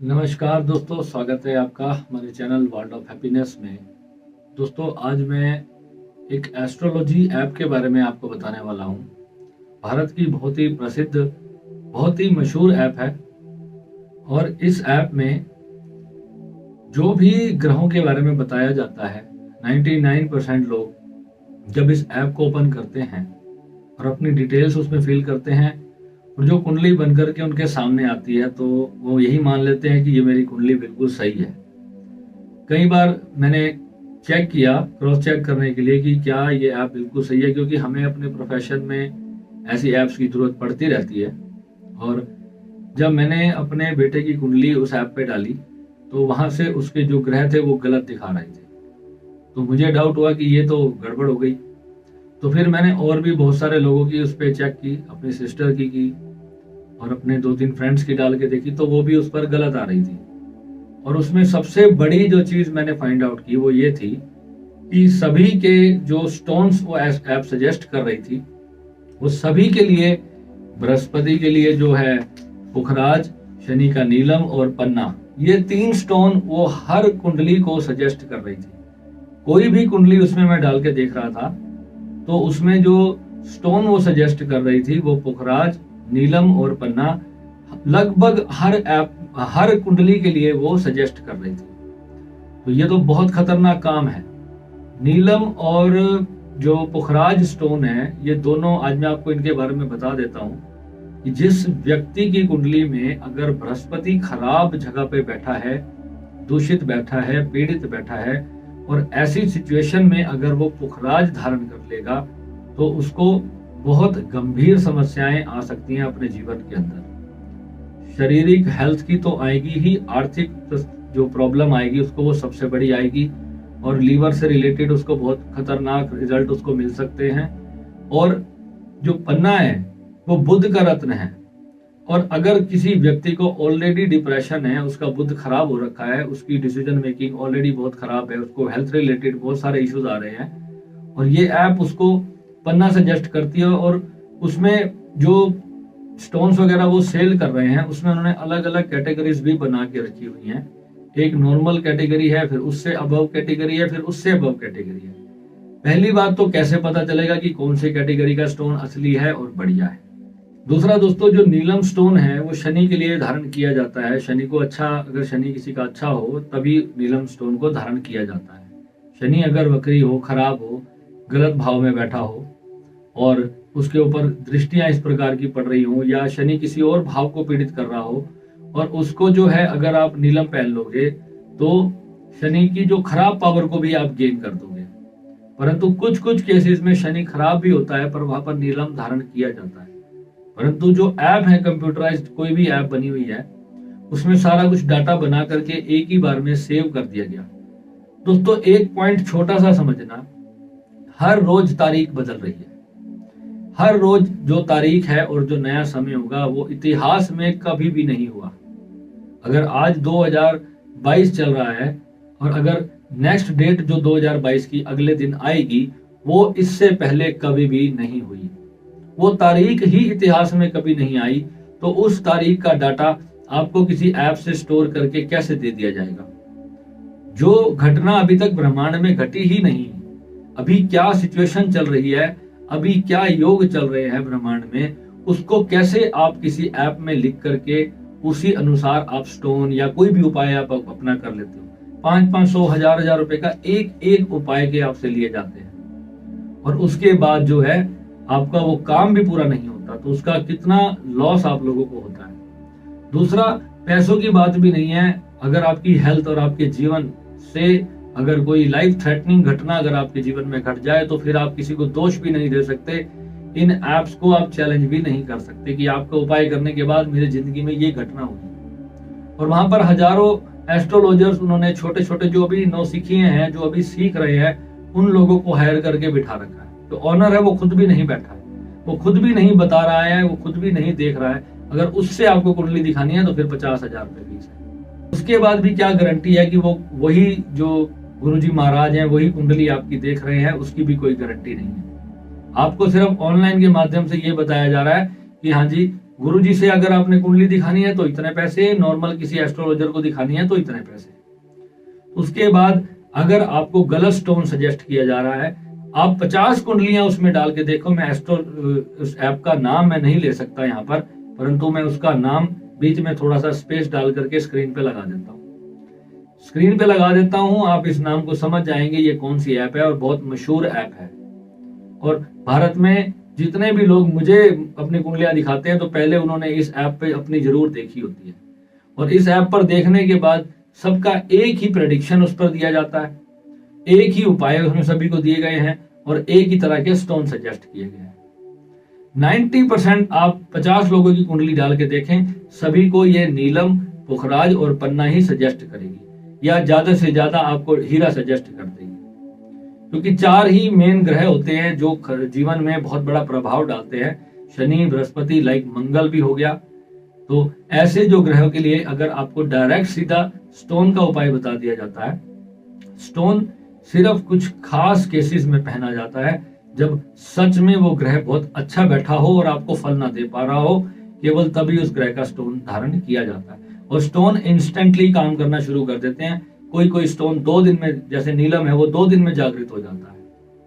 नमस्कार दोस्तों, स्वागत है आपका हमारे चैनल वर्ल्ड ऑफ हैप्पीनेस में। दोस्तों, आज मैं एक एस्ट्रोलॉजी ऐप के बारे में आपको बताने वाला हूं। भारत की बहुत ही प्रसिद्ध, बहुत ही मशहूर ऐप है। और इस ऐप में जो भी ग्रहों के बारे में बताया जाता है, 99% लोग जब इस ऐप को ओपन करते हैं और अपनी डिटेल्स उसमें फिल करते हैं और जो कुंडली बनकर के उनके सामने आती है, तो वो यही मान लेते हैं कि ये मेरी कुंडली बिल्कुल सही है। कई बार मैंने चेक किया, क्रॉस चेक करने के लिए कि क्या ये ऐप बिल्कुल सही है, क्योंकि हमें अपने प्रोफेशन में ऐसी ऐप्स की जरूरत पड़ती रहती है। और जब मैंने अपने बेटे की कुंडली उस ऐप पे डाली तो वहां से उसके जो ग्रह थे वो गलत दिखा रहे थे। तो मुझे डाउट हुआ कि ये तो गड़बड़ हो गई। तो फिर मैंने और भी बहुत सारे लोगों की उस पर चेक की, अपनी सिस्टर की और अपने 2-3 फ्रेंड्स की डाल के देखी, तो वो भी उस पर गलत आ रही थी। और उसमें सबसे बड़ी जो चीज मैंने फाइंड आउट की वो ये थी कि सभी के जो स्टोन्स वो ऐप सजेस्ट कर रही थी, वो सभी के लिए, बृहस्पति के लिए जो है पुखराज, शनि का नीलम और पन्ना, ये 3 स्टोन वो हर कुंडली को सजेस्ट कर रही थी। कोई भी कुंडली उसमें मैं डाल के देख रहा था तो उसमें जो स्टोन वो सजेस्ट कर रही थी वो पुखराज, नीलम और पन्ना लगभग हर कुंडली के लिए वो सजेस्ट कर रही थी। तो ये तो बहुत खतरनाक काम है। नीलम और जो पुखराज स्टोन है, ये दोनों आज मैं आपको इनके बारे में बता देता हूं कि जिस व्यक्ति की कुंडली में अगर बृहस्पति खराब जगह पे बैठा है, दूषित बैठा है, पीड़ित बैठा है, और ऐसी सिचुएशन में अगर वो पुखराज धारण कर लेगा तो उसको बहुत गंभीर समस्याएं आ सकती हैं अपने जीवन के अंदर। शारीरिक हेल्थ की तो आएगी ही, आर्थिक जो प्रॉब्लम आएगी उसको वो सबसे बड़ी आएगी, और लीवर से रिलेटेड उसको बहुत खतरनाक रिजल्ट उसको मिल सकते हैं। और जो पन्ना है वो बुध का रत्न है, और अगर किसी व्यक्ति को ऑलरेडी डिप्रेशन है, उसका बुध खराब हो रखा है, उसकी डिसीजन मेकिंग ऑलरेडी बहुत खराब है, उसको हेल्थ रिलेटेड बहुत सारे इश्यूज आ रहे हैं, और ये ऐप उसको पन्ना सजेस्ट करती है। और उसमें जो स्टोन्स वगैरह वो सेल कर रहे हैं, उसमें उन्होंने अलग अलग कैटेगरीज भी बना के रखी हुई हैं। एक नॉर्मल कैटेगरी है, फिर उससे अबव कैटेगरी है, फिर उससे अबव कैटेगरी है। पहली बात तो कैसे पता चलेगा कि कौन से कैटेगरी का स्टोन असली है और बढ़िया है। दूसरा दोस्तों, जो नीलम स्टोन है वो शनि के लिए धारण किया जाता है। शनि को अच्छा, अगर शनि किसी का अच्छा हो तभी नीलम स्टोन को धारण किया जाता है। शनि अगर वक्री हो, खराब हो, गलत भाव में बैठा हो और उसके ऊपर दृष्टियां इस प्रकार की पड़ रही हो, या शनि किसी और भाव को पीड़ित कर रहा हो, और उसको जो है अगर आप नीलम पहन लोगे तो शनि की जो खराब पावर को भी आप गेन कर दोगे। परंतु कुछ कुछ केसेस में शनि खराब भी होता है पर वहां पर नीलम धारण किया जाता है। परंतु जो ऐप है, कंप्यूटराइज्ड कोई भी ऐप बनी हुई है, उसमें सारा कुछ डाटा बना करके एक ही बार में सेव कर दिया गया। दोस्तों, एक पॉइंट छोटा सा समझना, हर रोज तारीख बदल रही है। हर रोज जो तारीख है और जो नया समय होगा वो इतिहास में कभी भी नहीं हुआ। अगर आज 2022 चल रहा है और अगर नेक्स्ट डेट जो 2022 की अगले दिन आएगी वो इससे पहले कभी भी नहीं हुई, वो तारीख ही इतिहास में कभी नहीं आई, तो उस तारीख का डाटा आपको किसी ऐप से स्टोर करके कैसे दे दिया जाएगा? जो घटना अभी तक ब्रह्मांड में घटी ही नहीं, अभी क्या सिचुएशन चल रही है, अभी क्या योग चल रहे हैं ब्रह्मांड में, उसको कैसे आप किसी ऐप में लिख करके उसी अनुसार आप स्टोन या कोई भी उपाय आप अपना कर लेते हो। 500-500, 1000-1000 रुपए का एक एक उपाय के आपसे लिए जाते हैं, और उसके बाद जो है आपका वो काम भी पूरा नहीं होता, तो उसका कितना लॉस आप लोगों को होता है। दूसरा, पैसों की बात भी नहीं है। अगर आपकी हेल्थ और आपके जीवन से अगर कोई लाइफ थ्रेटनिंग घटना अगर आपके जीवन में घट जाए तो फिर आप किसी को दोष भी नहीं दे सकते, इन ऐप्स को आप चैलेंज भी नहीं कर सकते कि आपका उपाय करने के बाद मेरी जिंदगी में ये घटना हुई। और वहां पर हजारों एस्ट्रोलॉजर्स, उन्होंने छोटे छोटे जो अभी नौसिखिए हैं, जो अभी सीख रहे हैं, उन लोगों को हायर करके बिठा रखा है। तो ऑनर है वो खुद भी नहीं बैठा है, वो खुद भी नहीं बता रहा है, वो खुद भी नहीं देख रहा है। अगर उससे आपको कुंडली दिखानी है तो फिर 50,000 रुपए फीस है। उसके बाद भी क्या गारंटी है कि वो वही जो गुरुजी महाराज हैं वही कुंडली आपकी देख रहे हैं? उसकी भी कोई गारंटी नहीं है। आपको सिर्फ ऑनलाइन के माध्यम से ये बताया जा रहा है कि हाँ जी गुरुजी से अगर आपने कुंडली दिखानी है तो इतने पैसे, नॉर्मल किसी एस्ट्रोलॉजर को दिखानी है तो इतने पैसे। उसके बाद अगर आपको गलत स्टोन सजेस्ट किया जा रहा है, आप 50 कुंडलियां उसमें डाल के देखो। मैं उस ऐप का नाम मैं नहीं ले सकता यहाँ पर, परंतु मैं उसका नाम बीच में थोड़ा सा स्पेस डाल करके स्क्रीन पे लगा देता हूँ। स्क्रीन पे लगा देता हूँ, आप इस नाम को समझ जाएंगे ये कौन सी ऐप है, और बहुत मशहूर ऐप है। और भारत में जितने भी लोग मुझे अपनी कुंडलियां दिखाते हैं तो पहले उन्होंने इस ऐप पे अपनी जरूर देखी होती है, और इस ऐप पर देखने के बाद सबका एक ही प्रेडिक्शन उस पर दिया जाता है, एक ही उपाय उसमें सभी को दिए गए हैं, और एक ही तरह के स्टोन सजेस्ट किए गए हैं। 90% आप 50 लोगों की कुंडली डाल के देखें, सभी को ये नीलम, पुखराज और पन्ना ही सजेस्ट करेगी, या ज्यादा से ज्यादा आपको हीरा सजेस्ट कर देगी। क्योंकि 4 ही मेन ग्रह होते हैं जो जीवन में बहुत बड़ा प्रभाव डालते हैं। शनि, बृहस्पति, लाइक मंगल भी हो गया। तो ऐसे जो ग्रहों के लिए अगर आपको डायरेक्ट सीधा स्टोन का उपाय बता दिया जाता है, स्टोन सिर्फ कुछ खास केसेस में पहना जाता है, जब सच में वो ग्रह बहुत अच्छा बैठा हो और आपको फल ना दे पा रहा हो, केवल तभी उस ग्रह का स्टोन धारण किया जाता है। और स्टोन इंस्टेंटली काम करना शुरू कर देते हैं। कोई स्टोन 2 दिन में, जैसे नीलम है वो 2 दिन में जागृत हो जाता है।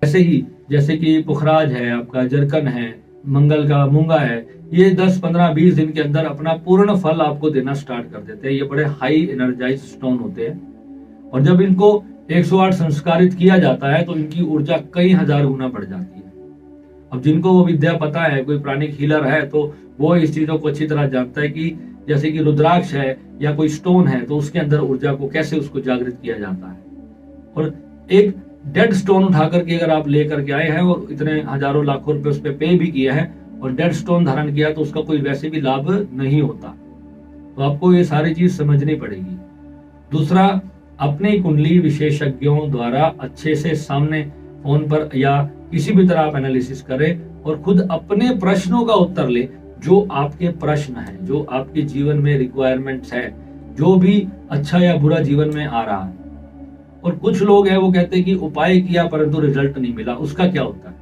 ऐसे ही जैसे कि पुखराज है, आपका जरकन है, मंगल का मूंगा है, ये 10, 15, 20 दिन के अंदर अपना पूर्ण फल आपको देना स्टार्ट कर देते हैं। ये बड़े हाई एनर्जाइज स्टोन होते हैं, और जब इनको 108 संस्कारित किया जाता है तो इनकी ऊर्जा कई हजार गुना बढ़ जाती है। अब जिनको वो विद्या पता है, कोई प्राणिक हीलर है, तो वो इस चीजों को अच्छी तरह जानता है कि जैसे कि रुद्राक्ष है या कोई स्टोन है, तो उसके अंदर ऊर्जा को कैसे उसको जागृत किया जाता है। और एक डेड स्टोन उठा करके अगर आप लेकर के आए हैं और इतने हजारों लाखों रुपए उस पर पे भी किया है और डेड स्टोन धारण किया, तो उसका कोई वैसे भी लाभ नहीं होता। तो आपको ये सारी चीज समझनी पड़ेगी। दूसरा, अपनी कुंडली विशेषज्ञों द्वारा अच्छे से सामने फोन पर या किसी भी तरह आप एनालिसिस करें और खुद अपने प्रश्नों का उत्तर ले। जो आपके प्रश्न है, जो आपके जीवन में रिक्वायरमेंट्स है, जो भी अच्छा या बुरा जीवन में आ रहा है। और कुछ लोग हैं वो कहते हैं कि उपाय किया परंतु रिजल्ट नहीं मिला, उसका क्या होता है?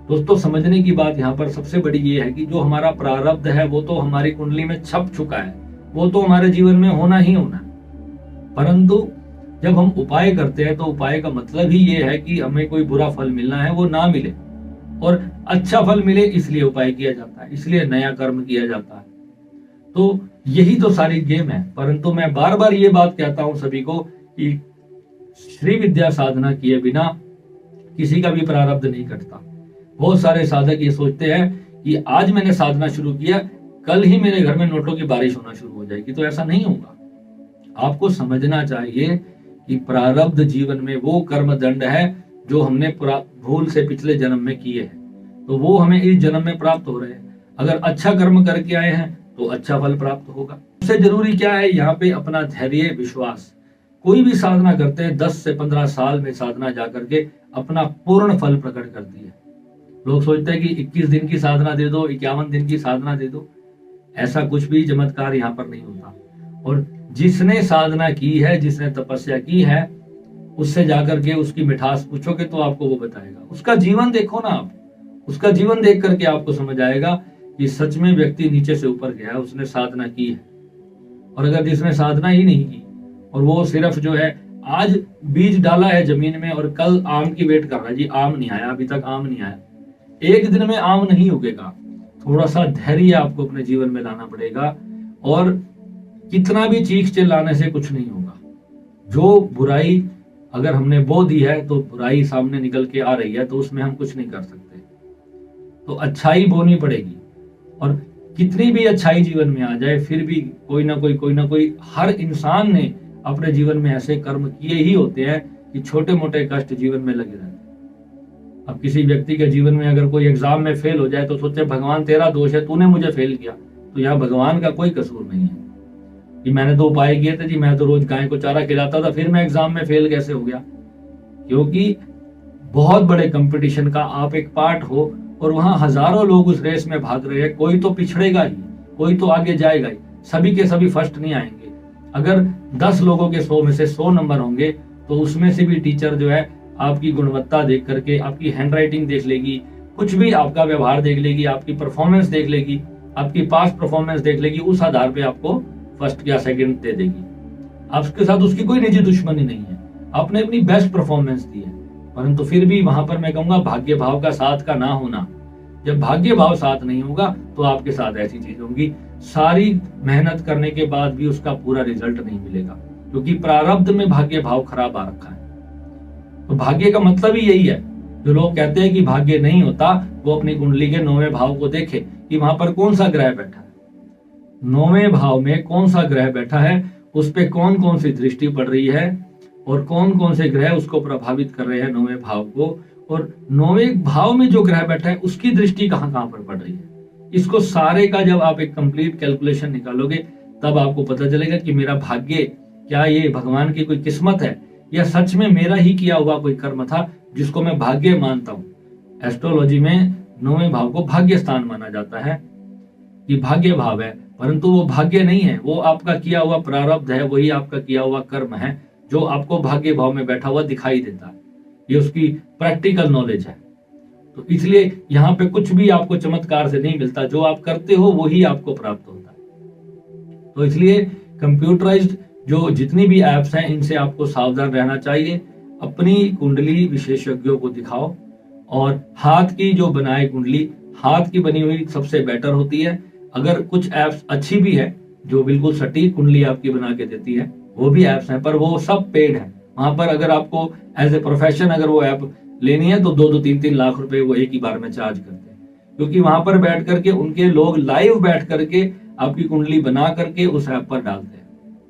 दोस्तों, समझने की बात यहाँ पर सबसे बड़ी ये है कि जो हमारा प्रारब्ध है वो तो हमारी कुंडली में छप चुका है, वो तो हमारे जीवन में होना ही होना है। परंतु जब हम उपाय करते हैं तो उपाय का मतलब ही ये है कि हमें कोई बुरा फल मिलना है वो ना मिले, और अच्छा फल मिले, इसलिए उपाय किया जाता है, इसलिए नया कर्म किया जाता है। तो यही तो सारी गेम है। परंतु मैं बार बार ये बात कहता हूं सभी को कि श्री विद्या साधना किए बिना किसी का भी प्रारब्ध नहीं कटता। बहुत सारे साधक ये सोचते हैं कि आज मैंने साधना शुरू किया, कल ही मेरे घर में नोटों की बारिश होना शुरू हो जाएगी। तो ऐसा नहीं होगा। आपको समझना चाहिए कि प्रारब्ध जीवन में वो कर्म दंड है जो हमने भूल से पिछले जन्म में किए हैं, तो वो हमें इस जन्म में प्राप्त हो रहे हैं। अगर अच्छा कर्म करके आए हैं तो अच्छा फल प्राप्त होगा। सबसे जरूरी क्या है यहाँ पे? अपना धैर्य, विश्वास। कोई भी साधना करते हैं 10 से 15 साल में साधना जाकर के अपना पूर्ण फल प्रकट करती है। लोग सोचते हैं कि 21 दिन की साधना दे दो, 51 दिन की साधना दे दो। ऐसा कुछ भी चमत्कार यहाँ पर नहीं होता। और जिसने साधना की है, जिसने तपस्या की है, उससे जाकर के उसकी मिठास पूछोगे तो आपको वो बताएगा। उसका जीवन देखो ना आप, उसका जीवन देख करके आपको समझ आएगा कि सच में व्यक्ति नीचे से ऊपर गया है, उसने साधना की है। और अगर जिसने साधना ही नहीं की और वो सिर्फ जो है आज बीज डाला है जमीन में और कल आम की वेट कर रहा है, जी आम नहीं आया, अभी तक आम नहीं आया, एक दिन में आम नहीं उगेगा। थोड़ा सा धैर्य आपको अपने जीवन में लाना पड़ेगा, और कितना भी चीख चिल्लाने से कुछ नहीं होगा। जो बुराई अगर हमने बो दी है तो बुराई सामने निकल के आ रही है, तो उसमें हम कुछ नहीं कर सकते। तो अच्छाई बोनी पड़ेगी, और कितनी भी अच्छाई जीवन में आ जाए फिर भी कोई ना कोई हर इंसान ने अपने जीवन में ऐसे कर्म किए ही होते हैं कि छोटे मोटे कष्ट जीवन में लगे रहते हैं। अब किसी व्यक्ति के जीवन में अगर कोई एग्जाम में फेल हो जाए तो सोचे भगवान तेरा दोष है, तूने मुझे फेल किया। तो यहाँ भगवान का कोई कसूर नहीं है कि मैंने तो उपाय किए थे जी, मैं तो रोज गाय को चारा खिलाता था, फिर मैं एग्जाम में फेल कैसे हो गया? क्योंकि बहुत बड़े कंपटीशन का आप एक पार्ट हो और वहां हजारों लोग उस रेस में भाग रहे हैं। कोई तो पिछड़ेगा ही, कोई तो आगे जाएगा ही, सभी के सभी फर्स्ट नहीं आएंगे। अगर 10 लोगों के 100 में से 100 नंबर होंगे तो उसमें से भी टीचर जो है आपकी गुणवत्ता देख करके, आपकी हैंडराइटिंग देख लेगी, कुछ भी आपका व्यवहार देख लेगी, आपकी परफॉर्मेंस देख लेगी, आपकी पास्ट परफॉर्मेंस देख लेगी, उस आधार पे आपको फर्स्ट या सेकंड दे देगी। आपके साथ उसकी कोई निजी दुश्मनी नहीं है, आपने अपनी बेस्ट परफॉर्मेंस दी है। परंतु फिर भी वहां पर मैं कहूंगा भाग्य भाव का साथ का ना होना। जब भाग्य भाव साथ नहीं होगा तो आपके साथ ऐसी चीज होंगी, सारी मेहनत करने के बाद भी उसका पूरा रिजल्ट नहीं मिलेगा, क्योंकि प्रारब्ध में भाग्य भाव खराब आ रखा है। तो भाग्य का मतलब ही यही है। जो लोग कहते हैं कि भाग्य नहीं होता, वो अपनी कुंडली के 9वें भाव को देखे कि वहां पर कौन सा ग्रह बैठा है, 9वें भाव में कौन सा ग्रह बैठा है, उस पे कौन कौन सी दृष्टि पड़ रही है और कौन कौन से ग्रह उसको प्रभावित कर रहे हैं 9वें भाव को, और 9वें भाव में जो ग्रह बैठा है उसकी दृष्टि कहां कहां पर पड़ रही है। इसको सारे का जब आप एक कंप्लीट कैलकुलेशन निकालोगे तब आपको पता चलेगा कि मेरा भाग्य, क्या ये भगवान की कोई किस्मत है या सच में मेरा ही किया हुआ कोई कर्म था जिसको मैं भाग्य मानता हूं। एस्ट्रोलॉजी में 9वें भाव को भाग्य स्थान माना जाता है कि भाग्य भाव है, परंतु वो भाग्य नहीं है, वो आपका किया हुआ प्रारब्ध है, वही आपका किया हुआ कर्म है जो आपको भाग्य भाव में बैठा हुआ दिखाई देता है। ये उसकी प्रैक्टिकल नॉलेज है। तो इसलिए यहाँ पे कुछ भी आपको चमत्कार से नहीं मिलता, जो आप करते हो वही आपको प्राप्त होता है। तो इसलिए कंप्यूटराइज्ड जो जितनी भी एप्स हैं इनसे आपको सावधान रहना चाहिए। अपनी कुंडली विशेषज्ञों को दिखाओ, और हाथ की जो बनाए कुंडली, हाथ की बनी हुई सबसे बेटर होती है। अगर कुछ एप्स अच्छी भी है जो बिल्कुल सटीक कुंडली आपकी बना के देती है, वो भी एप्स हैं, पर वो सब पेड है। वहां पर अगर आपको एज ए प्रोफेशन अगर वो ऐप लेनी है तो 2-3 लाख रुपए वो एक ही बार में चार्ज करते हैं, क्योंकि वहां पर बैठ करके उनके लोग लाइव बैठ करके आपकी कुंडली बना करके उस ऐप पर डालते हैं।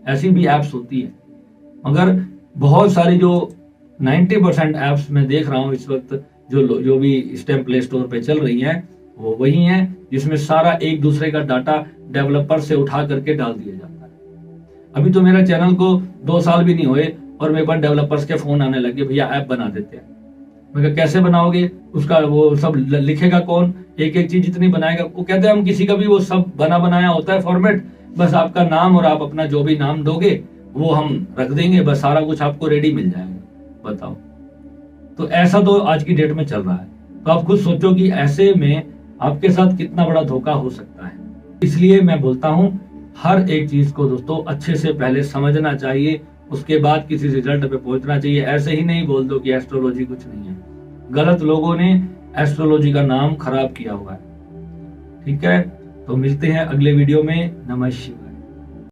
ऐसी भी एप्स होती है, मगर बहुत सारी जो 90% एप्स मैं देख रहा हूँ इस वक्त जो भी स्टेम प्ले स्टोर पे चल रही हैं, वो वही हैं जिसमें सारा एक दूसरे का डाटा डेवलपर से उठा करके डाल दिया जाता है। अभी तो मेरा चैनल को 2 साल भी नहीं हुए और मेरे पास डेवलपर्स के फोन आने लगे, भैया ऐप बना देते हैं। मैं कहा कैसे बनाओगे, उसका वो सब लिखेगा कौन, एक एक चीज जितनी बनाएगा। वो कहते हैं हम किसी का भी वो सब बना बनाया होता है फॉर्मेट, बस आपका नाम और आप अपना जो भी नाम दोगे वो हम रख देंगे, बस सारा कुछ आपको रेडी मिल जाएगा। बताओ, तो ऐसा तो आज की डेट में चल रहा है। तो आप खुद सोचो कि ऐसे में आपके साथ कितना बड़ा धोखा हो सकता है। इसलिए मैं बोलता हूं हर एक चीज को दोस्तों अच्छे से पहले समझना चाहिए, उसके बाद किसी रिजल्ट पे पहुंचना चाहिए। ऐसे ही नहीं बोल दो कि एस्ट्रोलॉजी कुछ नहीं है। गलत लोगों ने एस्ट्रोलॉजी का नाम खराब किया हुआ है। ठीक है, तो मिलते हैं अगले वीडियो में। नमस्कार।